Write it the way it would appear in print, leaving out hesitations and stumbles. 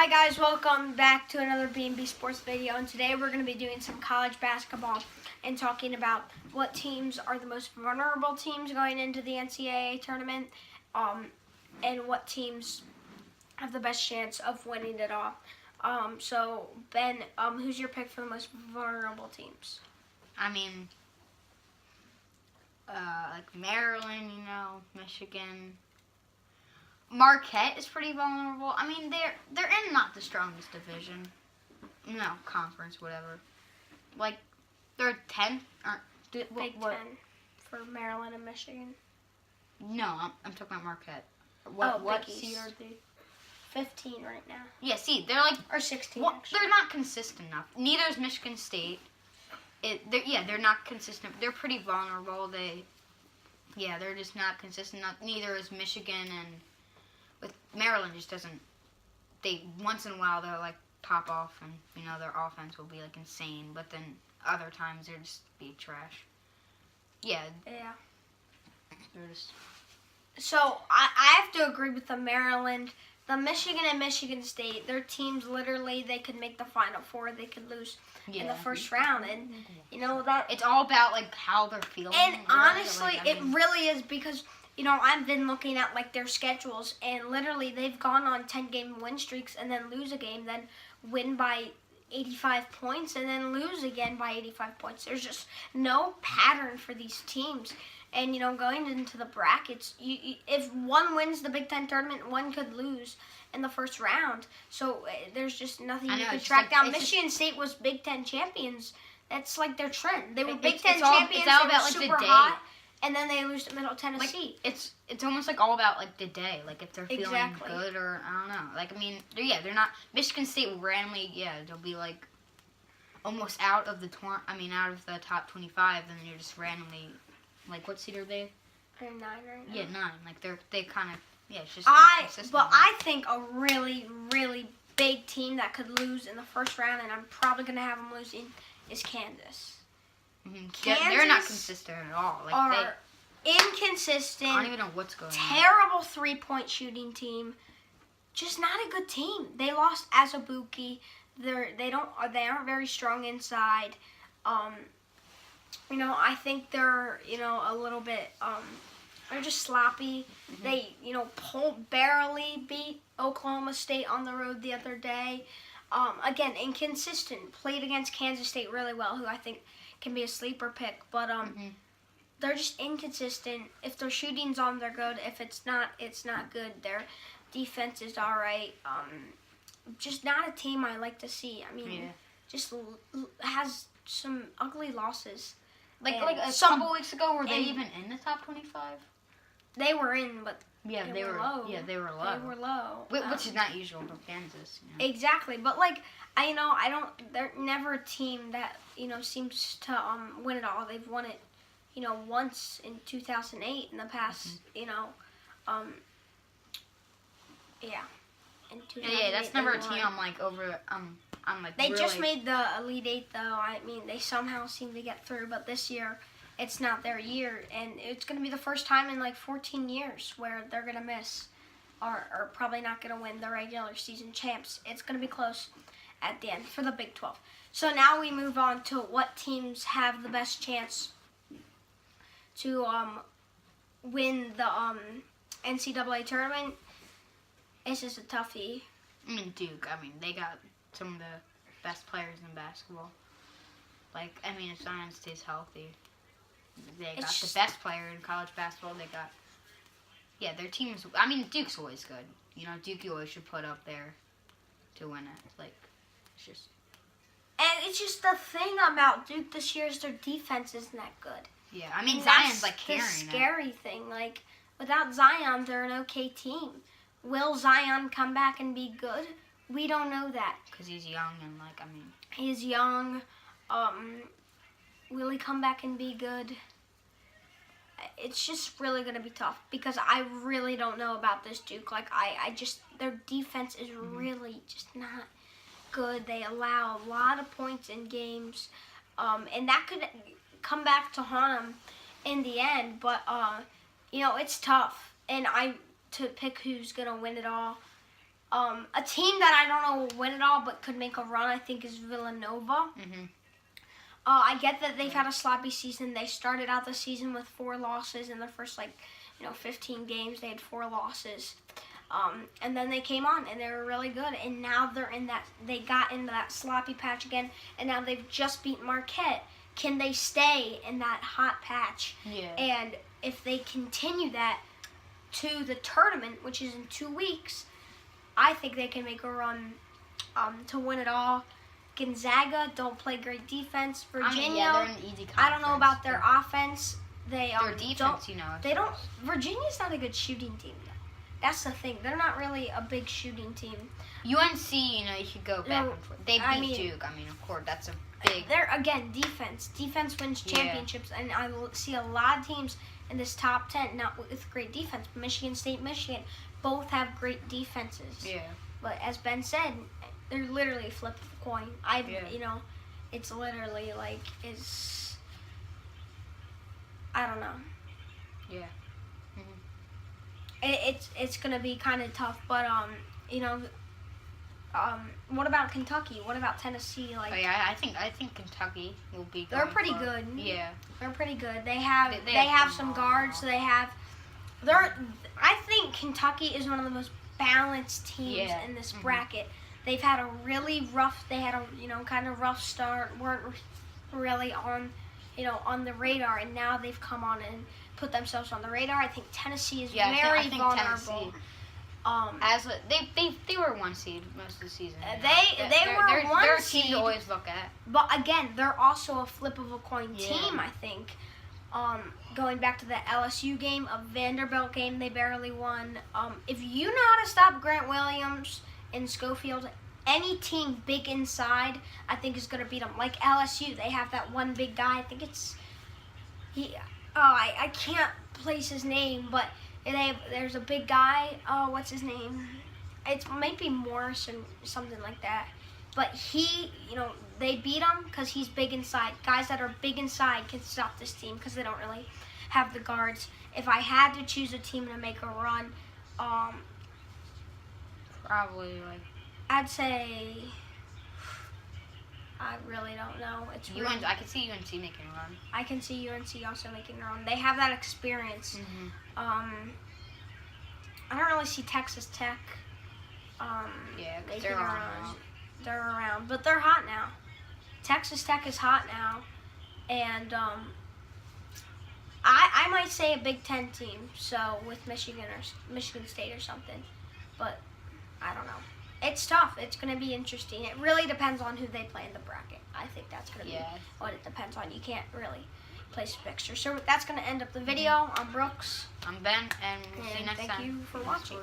Hi guys, welcome back to another B&B Sports video, and today we're going to be doing some college basketball and talking about what teams are the most vulnerable teams going into the NCAA Tournament, and what teams have the best chance of winning it all. So Ben, who's your pick for the most vulnerable teams? I mean, like Maryland, Michigan. Marquette is pretty vulnerable. I mean, they're in not the strongest division, conference, whatever. Like, they're 10th. Big 10 for Maryland and Michigan. No, I'm talking about Marquette. What seed are they? 15 right now. Yeah, see, they're like, or 16. Well, they're not consistent enough. Neither is Michigan State. They're not consistent. They're pretty vulnerable. They're just not consistent enough. Neither is Michigan, and with Maryland just doesn't. They once in a while they'll like pop off, and their offense will be like insane, but then other times they're just be trash. Yeah. They're just. So I have to agree with the Maryland. The Michigan and Michigan State, their teams literally, they could make the Final Four. They could lose in the first round, and that it's all about like how they're feeling. And honestly, it really is, because I've been looking at like their schedules, and literally they've gone on 10-game win streaks and then lose a game, then win by 85 points, and then lose again by 85 points. There's just no pattern for these teams. And, going into the brackets, if one wins the Big Ten tournament, one could lose in the first round. So there's just nothing you can track down. Michigan State was Big Ten champions. That's like their trend. They were Big Ten champions. It's all about like super hot, and then they lose to Middle Tennessee. Like, it's almost like all about like the day. Like if they're feeling good, or I don't know. Like I mean, they're not. Michigan State will randomly, they'll be like almost out of the out of the top 25, and then you're just randomly. Like, what seed are they? They're 9 right now. Yeah, 9. Like, they kind of, it's just But I think a really, really big team that could lose in the first round, and I'm probably going to have them losing, is Kansas. Mm-hmm. Kansas, they're not consistent at all. Like, are inconsistent. I don't even know what's going on. Terrible three-point shooting team. Just not a good team. They lost Azubuike. They aren't very strong inside. I think they're, a little bit, they're just sloppy. Mm-hmm. They, barely beat Oklahoma State on the road the other day. Again, inconsistent. Played against Kansas State really well, who I think can be a sleeper pick. But they're just inconsistent. If their shooting's on, they're good. If it's not, it's not good. Their defense is all right. Just not a team I like to see. I mean, just has some ugly losses. Like a couple weeks ago, were they even in the top 25? They were in, but they were low. Yeah, they were low. They were low, which is not usual for Kansas. Exactly, but they're never a team that seems to win it all. They've won it, once in 2008 in the past. In 2008, that's never a team I'm like over. They just made the Elite Eight, though. I mean, they somehow seem to get through, but this year, it's not their year, and it's going to be the first time in like 14 years where they're going to miss, or probably not going to win the regular season champs. It's going to be close at the end for the Big 12. So now we move on to what teams have the best chance to win the NCAA tournament. This is a toughie. I mean, Duke. I mean, they got some of the best players in basketball. Like, I mean, if Zion stays healthy, they got the best player in college basketball. They got, their teams. I mean, Duke's always good. Duke you always should put up there to win it. Like, it's just. And it's just the thing about Duke this year is their defense isn't that good. Yeah, I mean, Zion's like carrying it. The scary thing. Like, without Zion, they're an okay team. Will Zion come back and be good? We don't know that. Because he's young and, He's young. Will he come back and be good? It's just really going to be tough, because I really don't know about this Duke. Like, their defense is really just not good. They allow a lot of points in games. And that could come back to haunt them in the end. But, it's tough. And to pick who's going to win it all, A team that I don't know will win it all, but could make a run, I think, is Villanova. Mhm. I get that they've had a sloppy season. They started out the season with 4 losses in the first 15 games. They had 4 losses. And then they came on and they were really good. And now they got into that sloppy patch again. And now they've just beat Marquette. Can they stay in that hot patch? Yeah. And if they continue that to the tournament, which is in 2 weeks, I think they can make a run to win it all. Gonzaga don't play great defense. Virginia, they're an easy conference. I don't know about their offense. Their defense, They don't. Virginia's not a good shooting team. That's the thing. They're not really a big shooting team. UNC, you could go back and forth. They beat Duke. Of course, that's a big. They're again defense. Defense wins championships, and I see a lot of teams in this top 10 not with great defense. Michigan State, Michigan, both have great defenses. Yeah. But as Ben said, they're literally a flip of a coin. It's literally I don't know. Yeah. It's gonna be kind of tough, but what about Kentucky? What about Tennessee? I think Kentucky will be. They're pretty good. Yeah. They're pretty good. They have some guards. I think Kentucky is one of the most balanced teams in this bracket. They've had a really rough. They had a kind of rough start. Weren't really on the radar, and now they've come on and put themselves on the radar. I think Tennessee is very vulnerable. They were 1 seed most of the season. They were 1 they're a seed. team to always look at. But again, they're also a flip of a coin team, I think. Going back to the LSU game, a Vanderbilt game, they barely won. If you know how to stop Grant Williams and Schofield, any team big inside, I think, is going to beat them. Like LSU, they have that one big guy. I think it's I can't place his name, but there's a big guy. Oh, what's his name? It might be Morris or something like that. But they beat him because he's big inside. Guys that are big inside can stop this team because they don't really have the guards. If I had to choose a team to make a run, probably I'd say I really don't know. It's UNC. I could see UNC making a run. I can see UNC also making a run. They have that experience. Mm-hmm. I don't really see Texas Tech. Because they're around. They're around, but they're hot now. Texas Tech is hot now, and I might say a Big Ten team. So with Michigan or Michigan State or something, but I don't know. It's tough. It's going to be interesting. It really depends on who they play in the bracket. I think that's going to be what it depends on. You can't really place a fixture. So that's going to end up the video. I'm Brooks. I'm Ben, and we'll see you next time. Thank you for watching.